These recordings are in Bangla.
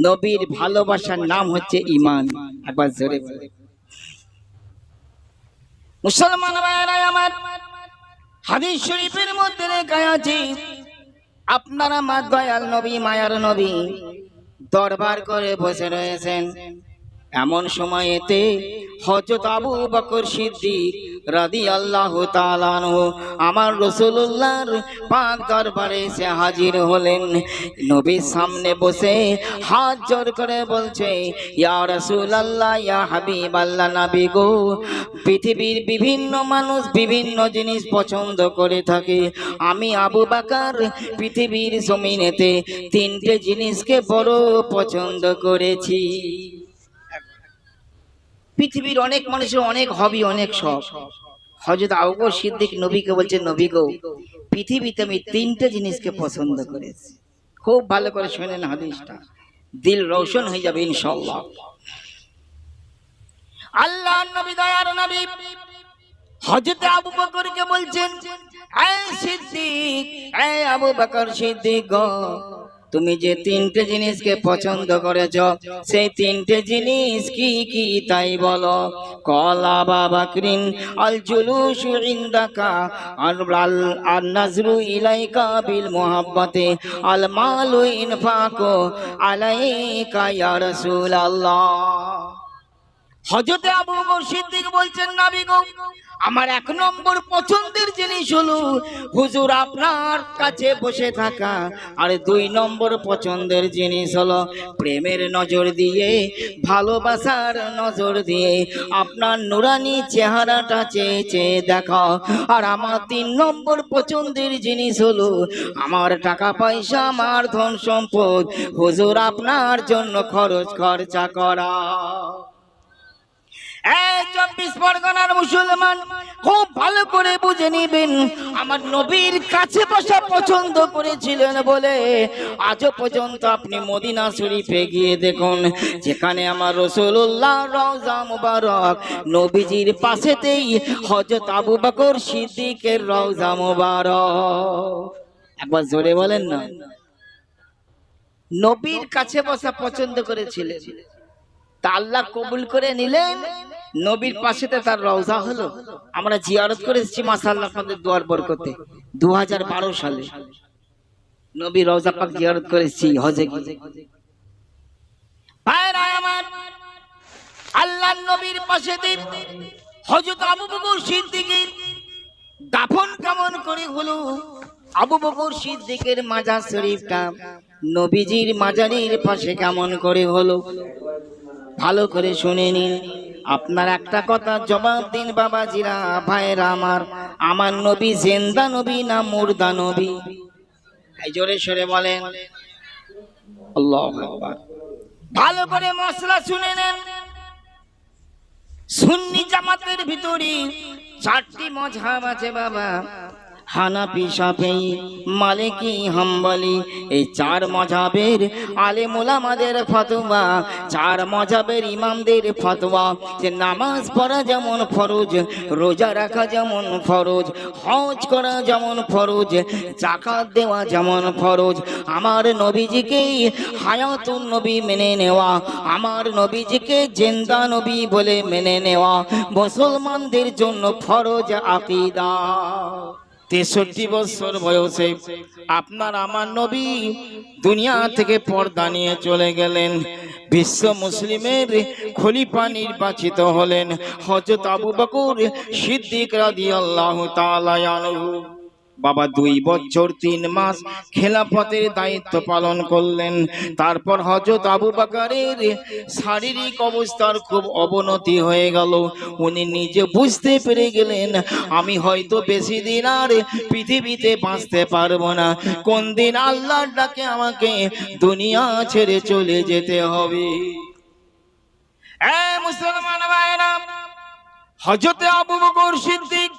নবীর ভালোবাসার নাম হচ্ছে ঈমান। একবার জোরে বলে। মুসলমান ভাইরা আমার, হাদিস শরীফের মধ্যে লেখা আছে, আপনার আমার দয়াল নবী, মায়ার নবী দরবার করে বসে রয়েছেন। এমন সময়েতে হযরত আবু বকর সিদ্দিক রাদিয়াল্লাহু তাআলা আনহু আমার রাসূলুল্লাহর পাক দরবারে এসে হাজির হলেন। নবীর সামনে বসে হাত জোড় করে বলছে, ইয়া রাসূলুল্লাহ, ইয়া হাবিবাল্লাহ, নবী গো, পৃথিবীর বিভিন্ন মানুষ বিভিন্ন জিনিস পছন্দ করে থাকে। আমি আবু বকর পৃথিবীর জমিনেতে তিনটে জিনিসকে বড় পছন্দ করেছি। পৃথিবীর অনেক মানুষের অনেক হবি, অনেক শখ। হযরত আবু বকর সিদ্দিক নবীকে বলছে, নবী গো, পৃথিবীতে আমি তিনটে জিনিসকে পছন্দ করেছি। খুব ভালো করে শুনেন হাদিসটা, দিল রোশন হয়ে যাবে ইনশাআল্লাহ। আল্লাহর নবী, দয়ার নবী হযরত আবু বকরকে বলছেন, এই সিদ্দিক, এই আবু বকর সিদ্দিক গো, তুমি যে তিনটে জিনিসকে পছন্দ করেছ, সেই তিনটে জিনিস কি কি তাই বলো। কলা বাবাকরিন আল জুলুসু ইনদাকা আল নাজরু ইলাইকা বিল মুহাব্বাতি আল মালু ইনফাকু আলাইকা ইয়া রাসূলুল্লাহ। হযরত আবু বকর সিদ্দিক বলছেন, নবী গো, আমার এক নম্বর পছন্দের জিনিস হলো হুজুর আপনার কাছে বসে থাকা, আর দুই নম্বর পছন্দের জিনিস হলো প্রেমের নজর দিয়ে, ভালোবাসার নজর দিয়ে আপনার নুরানি চেহারাটা চেয়ে চেয়ে দেখা, আর আমার তিন নম্বর পছন্দের জিনিস হলো আমার টাকা পয়সা, আমার ধন সম্পদ হুজুর আপনার জন্য খরচা করা। 24 পরগনার মুসলমান খুব ভালো করে বুঝে নিবেন, আমার নবীর কাছে বসা পছন্দ করেছিলেন বলে আজও পর্যন্ত আপনি মদিনা শরীফে গিয়ে দেখুন, যেখানে আমার রাসূলুল্লাহ রওজা মুবারক, নবীজির পাশেতেই হযরত আবু বকর সিদ্দিকের রওজা মুবারক। একবার জোরে বলেন না। নবীর কাছে বসা পছন্দ করেছিলেন, তা আল্লাহ কবুল করে নিলেন। নবীর পাশেতে তার রওজা হলো। আমরা জিয়ারত করে এসেছি মাশাআল্লাহ আপনাদের দোয়ার বরকতে। 2012 সালে নবীর রওজা পাক জিয়ারত করে এসেছি হজে গিয়ে। ভাইরা আমার, আল্লাহর নবীর পাশেতে হযরত আবু বকর সিদ্দিকের দাফন কেমন করে হলো? আবু বকর সিদ্দিকের মাজার শরীফটা নবীজির মাজারের পাশে কেমন করে হলো? ভালো করে শুনে নিন। আপনার একটা কথা জবাব দিন বাবাজিরা, ভাইরা আমার, আমার নবী জিন্দা নবী না মুর্দা নবী? এই জোরে সরে বলেন আল্লাহু আকবার। ভালো করে মশলা শুনে নেন। সুন্নি জামাতের ভিতরে 4টি মাযহাব আছে বাবা, হানাফি, শাফিঈ, মালিকি, হাম্বলি। এই 4 মাযহাবের আলেম ওলামাদের ফতোয়া, 4 মাযহাবের ইমামদের ফতোয়া যে নামাজ পড়া যেমন ফরজ, রোজা রাখা যেমন ফরজ, হজ করা যেমন ফরজ, যাকাত দেওয়া যেমন ফরজ, আমার নবীজিকে হায়াতুন নবী মেনে নেওয়া, আমার নবীজিকে জিন্দা নবী বলে মেনে নেওয়া মুসলমানদের জন্য ফরজ আকীদা। 63 বছর বয়সে আপনার আমার নবী দুনিয়া থেকে পর্দা নিয়ে চলে গেলেন। বিশ্ব মুসলিমের খলিফা নির্বাচিত হলেন হযরত আবু বকর সিদ্দিক রাদিয়াল্লাহু তাআলা আনহু। বাবা 2 বছর 3 মাস খেলাফতের দায়িত্ব পালন করলেন। তারপর হযরত আবু বকরের শারীরিক অবস্থার খুব অবনতি হয়ে গেল। উনি নিজে বুঝতে পেরে গেলেন, আমি হয়তো বেশি দিন আর পৃথিবীতে বাঁচতে পারবো না, কোন দিন আল্লাহর ডাকে আমাকে দুনিয়া ছেড়ে চলে যেতে হবে। মুসলমান ভাইরা, হযরত আবু বকর সিদ্দিক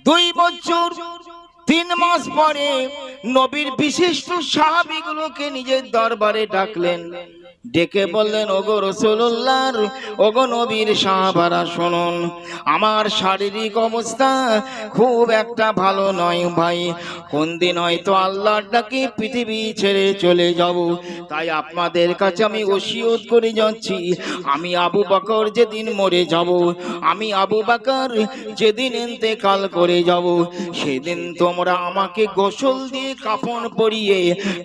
2 বছর 3 মাস পরে নবীর বিশিষ্ট সাহাবীগুলোকে নিজের দরবারে ডাকলেন। ডেকে বললেন, ওগো রাসূলুল্লাহর ওগো নবীর সাহাবারা শুনুন, আমার শারীরিক অবস্থা খুব একটা ভালো নয় ভাই। কোন দিন হয়তো আল্লাহর ডাকে পৃথিবী ছেড়ে চলে যাব, তাই আপনাদের কাছে আমি ওসিয়ত করে যাচ্ছি, আমি আবু বকর যেদিন মরে যাব, আমি আবু বকর যেদিন ইন্তেকাল করে যাব, সেদিন তোমরা আমাকে গোসল দিয়ে কাফন পরিয়ে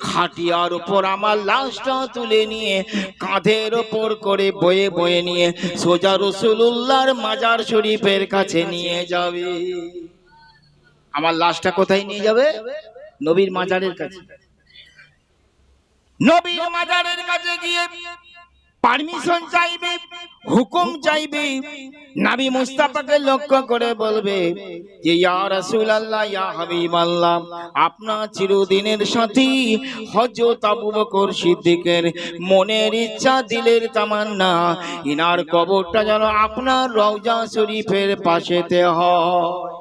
খাটিয়ার উপর আমার লাশটা তুলে নিয়ে কাঁধের ওপর করে বয়ে বয়ে নিয়ে সোজা রাসূলুল্লাহর মাজার শরীফের কাছে নিয়ে যাবে। আমার লাশটা কোথায় নিয়ে যাবে? নবীর মাজারের কাছে। নবীর মাজারের কাছে গিয়ে পারমিশন চাইবে, হুকুম চাইবে। নবী মুস্তাফাকে লক্ষ্য করে বলবে যে, ইয়া রাসূলুল্লাহ, ইয়া হাবিবাল্লাহ, আপনার চিরদিনের সাথী হযরত আবু বকর সিদ্দিকের মনের ইচ্ছা, দিলের তামান্না, ইনার কবরটা যেন আপনার রওজা শরীফের পাশেতে হয়।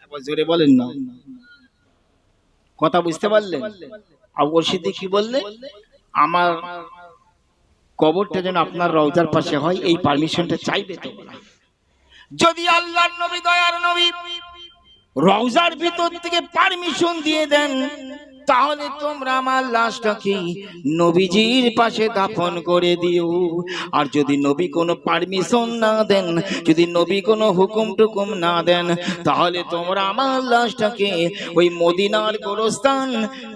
একবার জোরে বলেন না, কথা বুঝতে পারলেন? আবু বকর সিদ্দিক কি বললে? আমার কবরটা যেন আপনার রওজার পাশে হয়, এই পারমিশনটা চাইবে তোমরা। যদি আল্লাহর নবী, দয়ার নবী রওজার ভিতর থেকে পারমিশন দিয়ে দেন, তাহলে তোমরা আমার লাশটাকে নবীজির পাশে দাফন করে দিও। আর যদি নবী কোনো পারমিশন না দেন, যদি নবী কোনো হুকুম টুকুম না দেন, তাহলে তোমরা আমার লাশটাকে ওই মদিনার গোরস্থান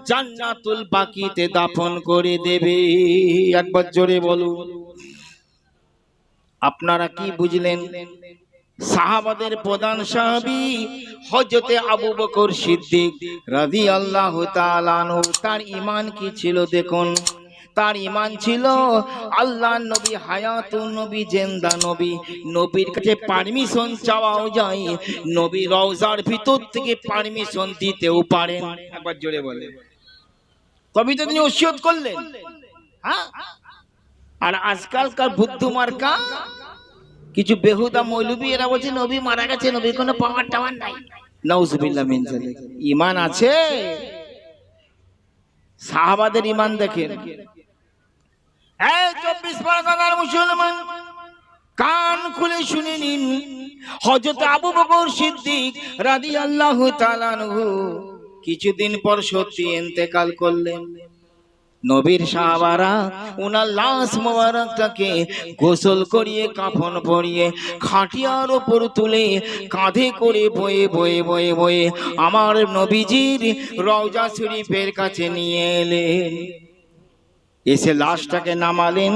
জান্নাতুল বাকিতে দাফন করে দেবে। একবার জোরে বলুন। আপনারা কি বুঝলেন? সাহাবাদের প্রধান সাহাবী হযরতে আবু বকর সিদ্দিক রাদিয়াল্লাহু তাআলা আনহু, তার ঈমান কি ছিল দেখুন। তার ঈমান ছিল আল্লাহর নবী হায়াতুন নবী, জিন্দা নবী, নবীর কাছে পারমিশন চাওয়াও যায়, নবী রওজার ভিতর থেকে পারমিশন দিতেও পারেন। একবার জোরে বলে, তবে তো তিনি ওসিয়ত করলেন। হ্যাঁ, আর আজকালকার বুদ্ধ মার্কা কিছু বেহুদা মৌলবী, এরা বলছে নবী মারা গেছে, নবীর কোনো পাওয়ার টাওয়ার নাই। নাউজুবিল্লাহ মিন যালিক। ঈমান আছে? সাহাবাদের ঈমান দেখেন। এই 24 পরগনার মুসলমান, কান খুলে শুনে নিন, হযরত আবু বকর সিদ্দিক রাদিয়াল্লাহু তাআলা আনহু কিছুদিন পর সত্যি ইন্তেকাল করলেন। নবীর সাহাবারা ওনার লাশ মোবারকটাকে গোসল করিয়ে কাফন পরিয়ে খাটিয়ার ওপর তুলে কাঁধে করে বয়ে বয়ে বয়ে বয়ে আমার নবীজির রওজা শরীফের কাছে নিয়ে এলেন। এসে লাশটাকে নামালেন।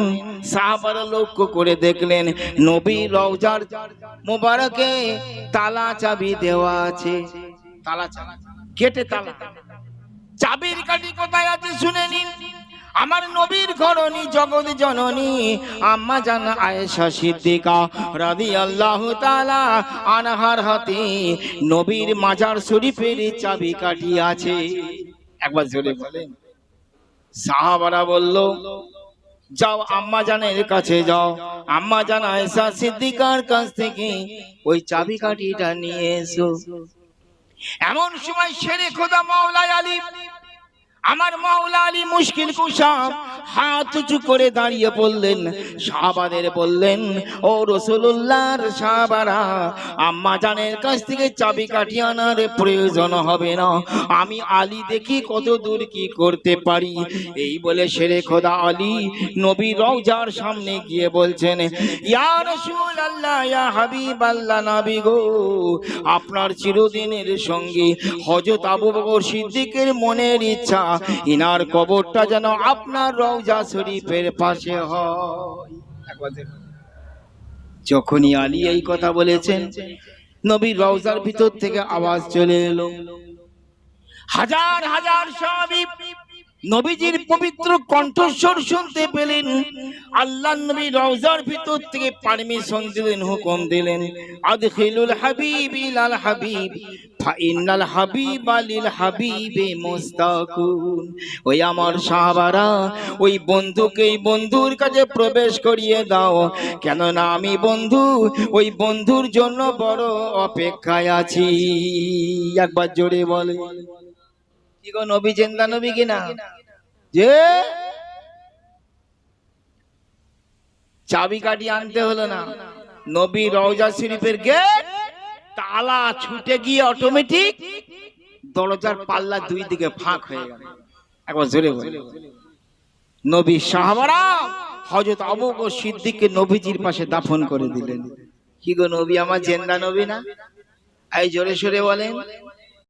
সাহাবারা লক্ষ্য করে দেখলেন নবীর রওজার মোবারকে তালা চাবি দেওয়া আছে। তালা চাবি, গেটে তালা। চাবির কাঠি কোথায় আছে শুনে নিন। আমার নবীর ঘরণী, জগৎ জননী আম্মা জান আয়েশা সিদ্দিকা রাদিয়াল্লাহু তাআলা আনহার হাতে নবীর মাজার শরীফের চাবি কাঠি আছে। একবার জোরে বলেন। সাহাবারা বলল, যাও আম্মা জানের কাছে যাও, আম্মা জান আয়েশা সিদ্দিকার কাছ থেকে ওই চাবি কাঠিটা নিয়ে এসো। এমন সময় শেরে খোদা মাওলা আলী, আমার মাওলা আলী মুশকিল কুশা হাত উঁচু করে দাঁড়িয়ে পড়লেন। সাহাবাদের বললেন, ও রাসূলুল্লাহর সাহাবারা, আম্মা জানের কাছ থেকে চাবি কাঠি আনার প্রয়োজন হবে না, আমি আলী দেখি কত দূর কি করতে পারি। এই বলে শেরে খোদা আলী নবী রওজার সামনে গিয়ে বলছেন, ইয়া রাসূলুল্লাহ, ইয়া হাবিবাল্লাহ, নবী গো, আপনার চিরদিনের সঙ্গী হযরত আবু বকর সিদ্দিকের মনের ইচ্ছা, ইনার কবরটা যেন আপনার রওজা শরীফের পাশে হয়। যখনই আলী এই কথা বলেছেন, নবীর রওজার ভিতর থেকে আওয়াজ চলে এলো। হাজার হাজার সাহাবী নবীজির পবিত্র কণ্ঠস্বর শুনতে পেলেন। আল্লাহর নবী রওজার ভিতর থেকে পারমিশন দিলেন, হুকুম দিলেন, আদখিলুল হাবিব ইলাল হাবিব ফাইনাল হাবিবা লিল হাবিবে মুস্তাকুন। ওই আমার সাহাবারা, ওই বন্ধুকে এই বন্ধুর কাছে প্রবেশ করিয়ে দাও, কেননা আমি বন্ধু ওই বন্ধুর জন্য বড় অপেক্ষায় আছি। একবার জোরে বলে, কি গো, নবী জিন্দা নবী কিনা? যে চাবি কাঠি আনতে হলো না, নবী রওজা শরীফের গেট তালা ছুটে গিয়ে অটোমেটিক দরজার পাল্লা দুই দিকে ফাঁক হয়ে গেল। একবার জোরে বলে, নবী সাহাবারা হযরত আবু বকর সিদ্দিককে নবীজির পাশে দাফন করে দিলেন। কি গো, নবী আমার জিন্দা নবী না? এই জোরে সোরে বলেন।